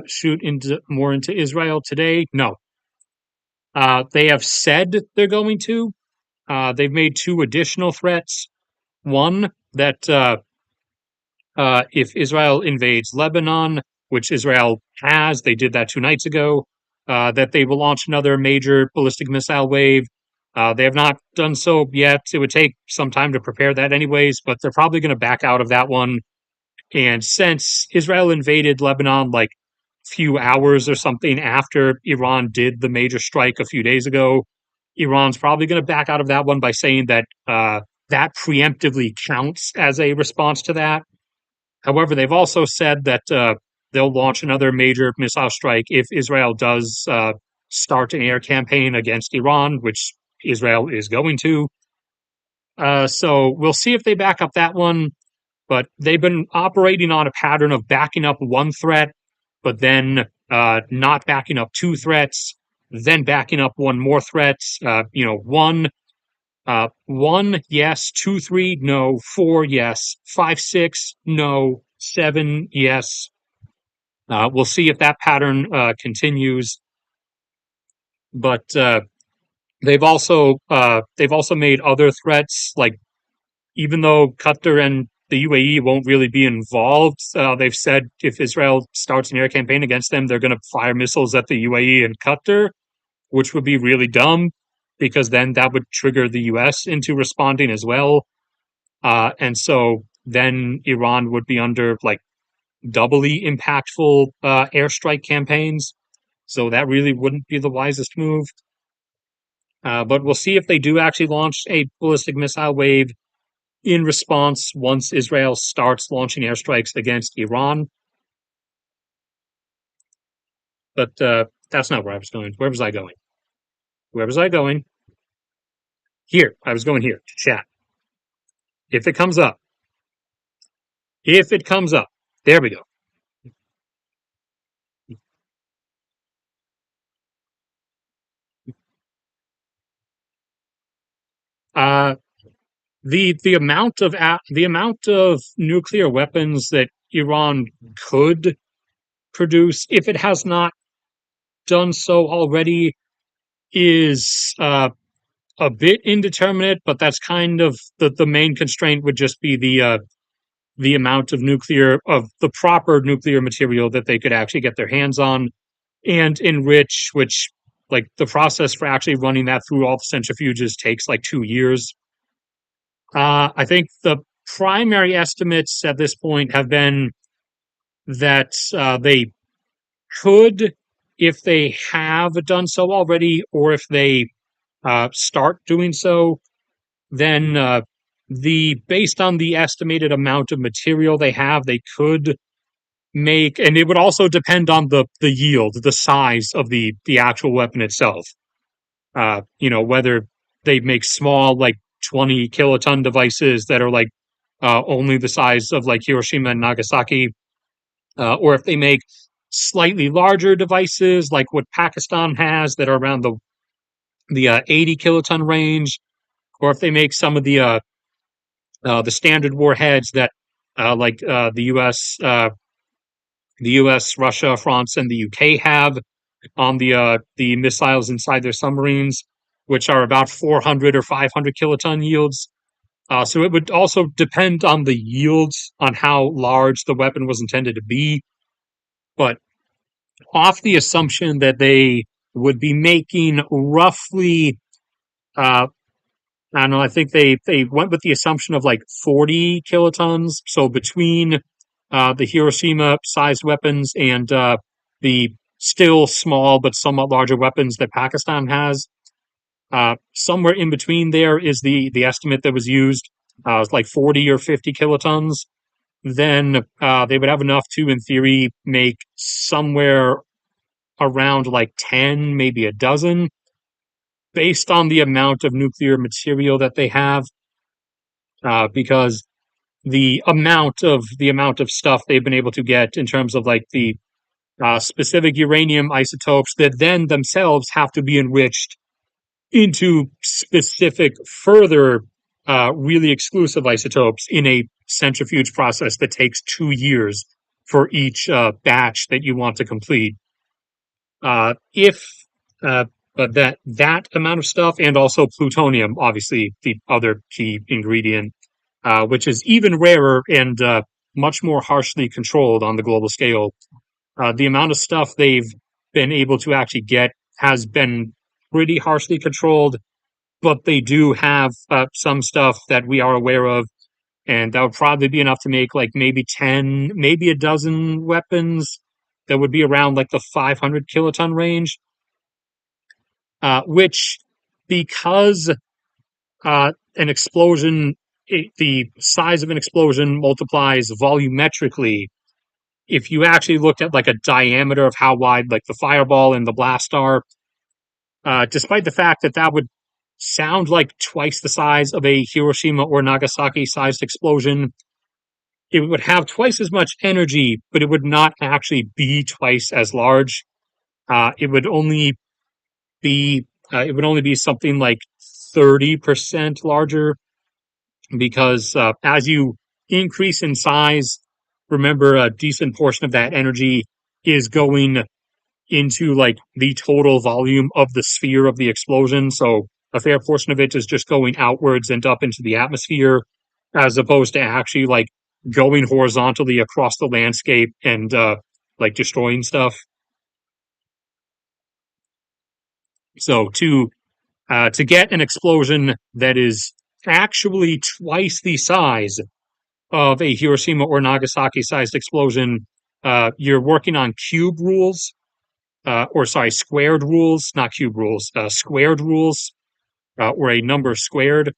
Shoot into more into Israel today? No. They have said they're going to. They've made two additional threats. One, that if Israel invades Lebanon, which Israel has, they did that 2 nights ago. that they will launch another major ballistic missile wave. They have not done so yet. It would take some time to prepare that, anyways, but they're probably going to back out of that one. And since Israel invaded Lebanon like few hours or something after Iran did the major strike a few days ago, Iran's probably going to back out of that one by saying that that preemptively counts as a response to that. However, they've also said that they'll launch another major missile strike if Israel does start an air campaign against Iran, which Israel is going to. So we'll see if they back up that one. But they've been operating on a pattern of backing up one threat, but then not backing up two threats, then backing up one more threat. One, yes, two, three, no, four, yes, five, six, no, seven, yes. We'll see if that pattern continues. But they've also made other threats, like even though Qatar and the UAE won't really be involved, they've said if Israel starts an air campaign against them, they're going to fire missiles at the UAE and Qatar, which would be really dumb because then that would trigger the US into responding as well. And so then Iran would be under like doubly impactful airstrike campaigns. So that really wouldn't be the wisest move. But we'll see if they do actually launch a ballistic missile wave in response once Israel starts launching airstrikes against Iran. But that's not where I was going. Where was I going? Where was I going? Here. I was going here to chat. If it comes up. If it comes up. There we go. Uh, the amount of nuclear weapons that Iran could produce, if it has not done so already, is a bit indeterminate. But that's kind of the main constraint would just be the amount of the proper nuclear material that they could actually get their hands on and enrich, which like the process for actually running that through all the centrifuges takes like 2 years. I think the primary estimates at this point have been that they could, if they have done so already, or if they start doing so, then based on the estimated amount of material they have, they could make, and it would also depend on the yield, the size of the actual weapon itself. Whether they make small, like 20 kiloton devices that are like only the size of like Hiroshima and Nagasaki, or if they make slightly larger devices like what Pakistan has that are around the 80 kiloton range, or if they make some of the standard warheads that the U.S., Russia, France, and the U.K. have on the missiles inside their submarines, which are about 400 or 500 kiloton yields. So it would also depend on the yields on how large the weapon was intended to be. But off the assumption that they would be making roughly, I don't know, I think they went with the assumption of like 40 kilotons. So between the Hiroshima sized weapons and the still small but somewhat larger weapons that Pakistan has, somewhere in between there is the estimate that was used. It's like 40 or 50 kilotons. Then they would have enough to, in theory, make somewhere around like 10, maybe a dozen, based on the amount of nuclear material that they have. Because the amount of stuff they've been able to get in terms of like the specific uranium isotopes that then themselves have to be enriched into specific further really exclusive isotopes in a centrifuge process that takes 2 years for each batch that you want to complete. If But that amount of stuff, and also plutonium, obviously the other key ingredient, which is even rarer and much more harshly controlled on the global scale. The amount of stuff they've been able to actually get has been pretty harshly controlled, but they do have some stuff that we are aware of, and that would probably be enough to make like maybe 10, maybe a dozen weapons that would be around like the 500 kiloton range, which, because an explosion, the size of an explosion multiplies volumetrically. If you actually looked at like a diameter of how wide like the fireball and the blast are, despite the fact that that would sound like twice the size of a Hiroshima or Nagasaki sized explosion, it would have twice as much energy, but it would not actually be twice as large. It would only be something like 30% larger, because as you increase in size, remember a decent portion of that energy is going into like the total volume of the sphere of the explosion. So a fair portion of it is just going outwards and up into the atmosphere, as opposed to actually like going horizontally across the landscape and like destroying stuff. So to get an explosion that is actually twice the size of a Hiroshima or Nagasaki sized explosion, you're working on cube rules, or sorry, squared rules, not cube rules, squared rules, or a number squared,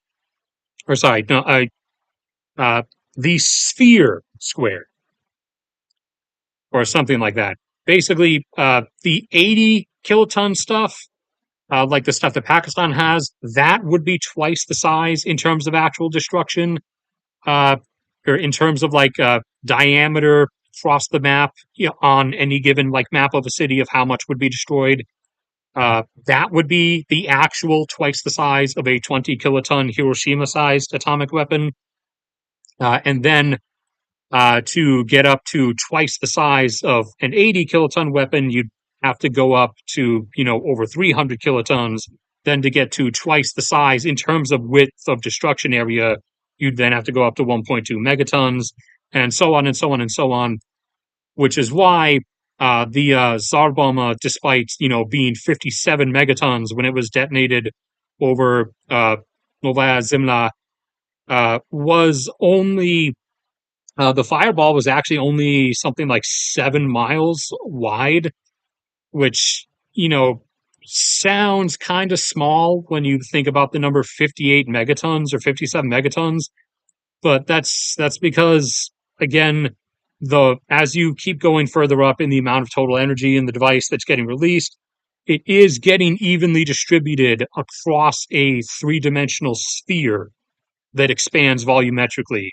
or sorry, no, uh, the sphere squared, or something like that. Basically, the 80 kiloton stuff, like the stuff that Pakistan has, that would be twice the size in terms of actual destruction, uh, or in terms of like diameter across the map, you know, on any given like map of a city of how much would be destroyed. That would be the actual twice the size of a 20 kiloton Hiroshima sized atomic weapon. And then to get up to twice the size of an 80 kiloton weapon, you'd have to go up to, you know, over 300 kilotons. Then to get to twice the size in terms of width of destruction area, you'd then have to go up to 1.2 megatons, and so on and so on and so on, which is why the Tsar bomb, despite being 57 megatons when it was detonated over Novaya Zemlya, was only the fireball was actually only something like 7 miles wide, which sounds kind of small when you think about the number 58 megatons or 57 megatons. But that's because, again, the as you keep going further up in the amount of total energy in the device that's getting released, it is getting evenly distributed across a three-dimensional sphere that expands volumetrically,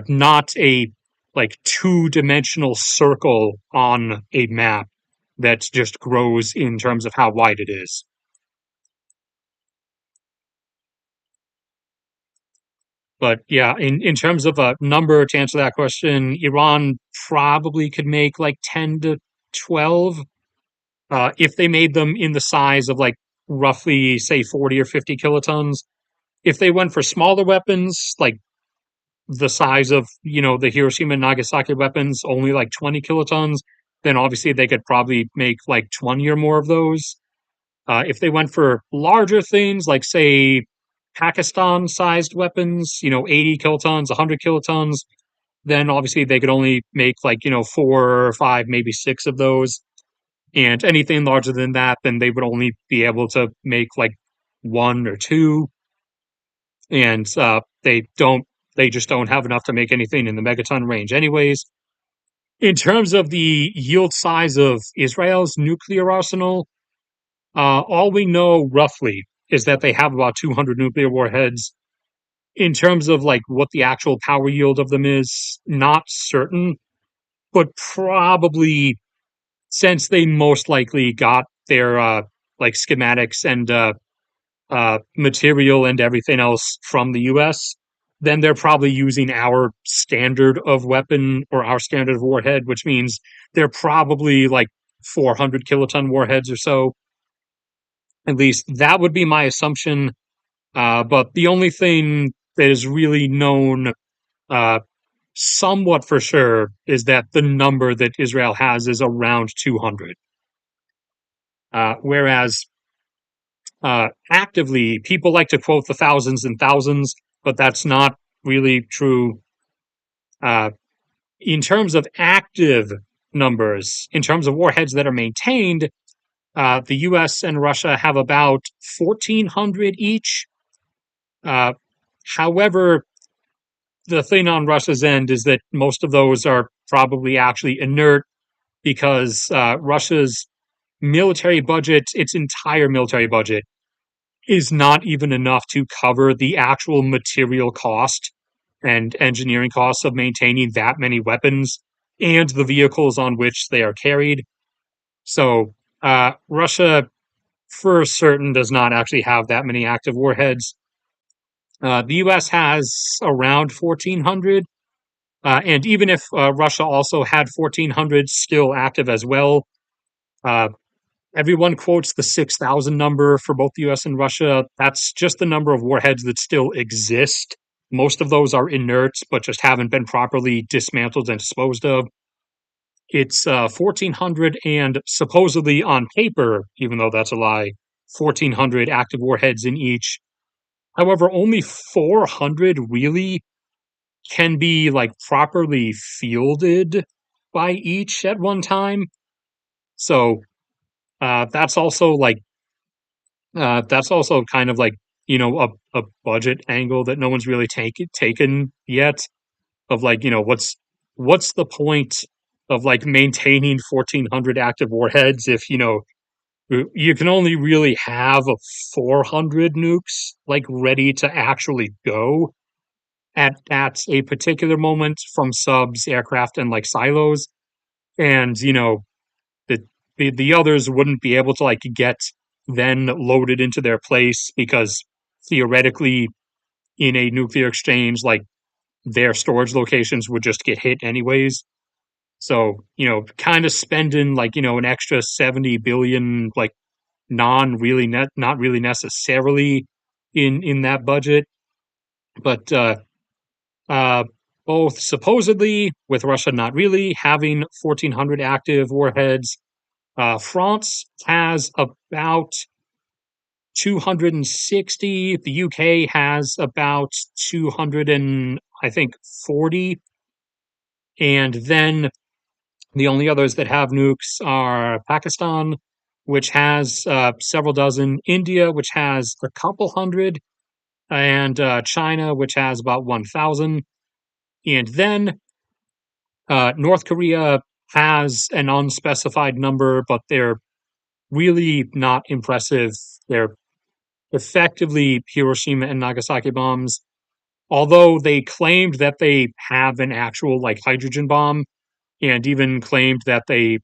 not a like two-dimensional circle on a map that just grows in terms of how wide it is. But yeah, in terms of a number to answer that question, Iran probably could make like 10 to 12, if they made them in the size of like roughly, say, 40 or 50 kilotons. If they went for smaller weapons, like the size of, the Hiroshima and Nagasaki weapons, only like 20 kilotons, then obviously they could probably make like 20 or more of those. If they went for larger things, like say Pakistan-sized weapons, 80 kilotons, 100 kilotons, then obviously they could only make like, 4 or 5, maybe 6 of those. And anything larger than that, then they would only be able to make like 1 or 2. And they just don't have enough to make anything in the megaton range, anyways. In terms of the yield size of Israel's nuclear arsenal, all we know roughly is that they have about 200 nuclear warheads. In terms of like what the actual power yield of them is, not certain, but probably, since they most likely got their like schematics and material and everything else from the US, then they're probably using our standard of weapon or our standard of warhead, which means they're probably like 400 kiloton warheads or so. At least that would be my assumption. But the only thing that is really known uh, somewhat for sure is that the number that Israel has is around 200. Whereas actively, people like to quote the thousands and thousands, but that's not really true. Uh, in terms of active numbers, in terms of warheads that are maintained, the US and Russia have about 1,400 each. Uh, However, the thing on Russia's end is that most of those are probably actually inert because Russia's military budget, its entire military budget, is not even enough to cover the actual material cost and engineering costs of maintaining that many weapons and the vehicles on which they are carried. So, Russia, for certain, does not actually have that many active warheads. The US has around 1,400. And even if Russia also had 1,400 still active as well, uh, everyone quotes the 6,000 number for both the US and Russia. That's just the number of warheads that still exist. Most of those are inert, but just haven't been properly dismantled and disposed of. It's 1,400, and supposedly on paper, even though that's a lie, 1,400 active warheads in each. However, only 400 really can be like properly fielded by each at one time. So that's also like that's also kind of like a budget angle that no one's really taken yet. Of like what's the point of like maintaining 1,400 active warheads if you can only really have 400 nukes like ready to actually go at a particular moment from subs, aircraft, and like silos, and the the others wouldn't be able to like get then loaded into their place because theoretically in a nuclear exchange like their storage locations would just get hit anyways. So, kind of spending like, an extra 70 billion, like not really necessarily in that budget, but uh, both supposedly, with Russia not really having 1,400 active warheads. France has about 260. The UK has about 200 and I think 40. And then the only others that have nukes are Pakistan, which has several dozen, India, which has a couple hundred, and China, which has about 1,000. And then North Korea has an unspecified number, but they're really not impressive. They're effectively Hiroshima and Nagasaki bombs, although they claimed that they have an actual like hydrogen bomb, and even claimed that they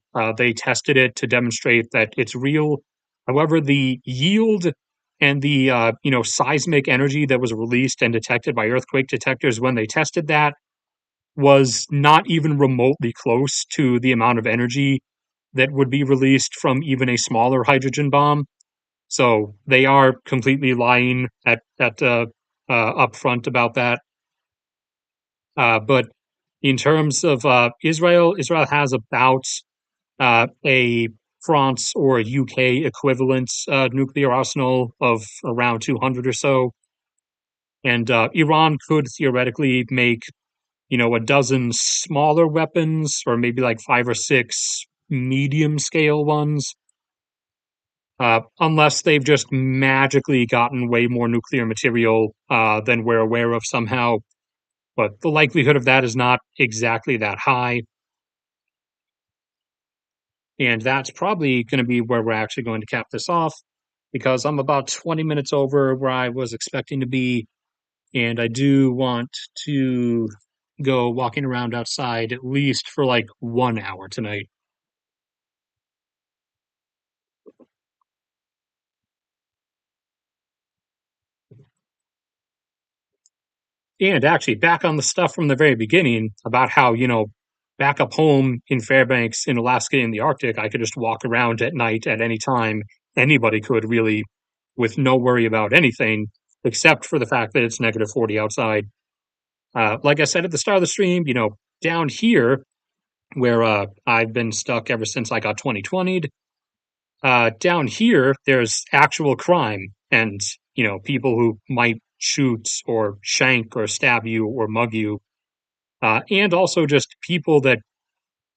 tested it to demonstrate that it's real. However, the yield and the seismic energy that was released and detected by earthquake detectors when they tested that was not even remotely close to the amount of energy that would be released from even a smaller hydrogen bomb. So they are completely lying at up front about that. But in terms of Israel, Israel has about a France or a UK equivalent nuclear arsenal of around 200 or so. And Iran could theoretically make, a dozen smaller weapons or maybe like five or six medium scale ones. Unless they've just magically gotten way more nuclear material than we're aware of somehow. But the likelihood of that is not exactly that high. And that's probably going to be where we're actually going to cap this off because I'm about 20 minutes over where I was expecting to be. And I do want to go walking around outside at least for like 1 hour tonight. And actually, back on the stuff from the very beginning about how, back up home in Fairbanks, in Alaska, in the Arctic, I could just walk around at night at any time. Anybody could really, with no worry about anything, except for the fact that it's negative 40 outside. Like I said at the start of the stream, down here where I've been stuck ever since I got 2020'd, Down here, there's actual crime and, people who might shoot or shank or stab you or mug you. And also just people that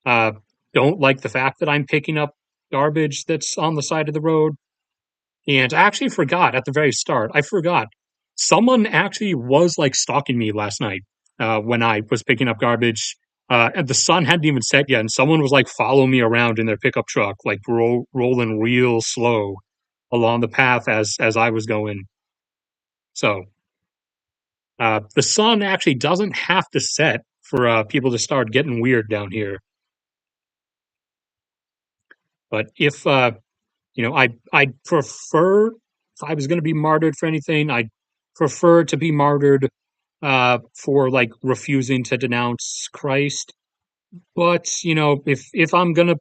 uh, don't like the fact that I'm picking up garbage that's on the side of the road. And I actually forgot at the very start, I forgot. Someone actually was like stalking me last night when I was picking up garbage. And the sun hadn't even set yet, and someone was like following me around in their pickup truck, like rolling real slow along the path as I was going. So the sun actually doesn't have to set for people to start getting weird down here. But if I'd prefer if I was going to be martyred for anything, I'd prefer to be martyred for like refusing to denounce Christ. But if I'm gonna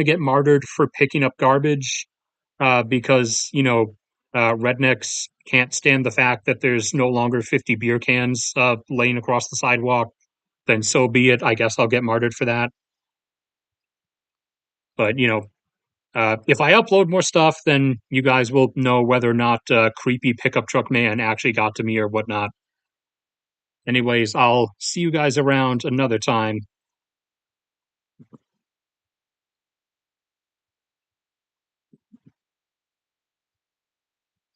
get martyred for picking up garbage, because rednecks can't stand the fact that there's no longer 50 beer cans laying across the sidewalk, then so be it. I guess I'll get martyred for that. But if I upload more stuff, then you guys will know whether or not creepy pickup truck man actually got to me or whatnot. Anyways, I'll see you guys around another time.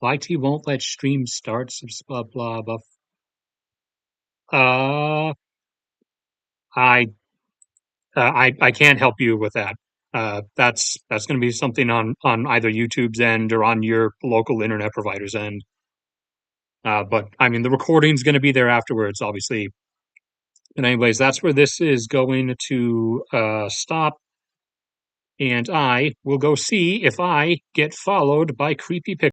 YT won't let stream start. Blah blah blah. Uh, I I can't help you with that. That's going to be something on either YouTube's end or on your local internet provider's end. But I mean, the recording's going to be there afterwards, obviously. And anyways, that's where this is going to stop. And I will go see if I get followed by creepy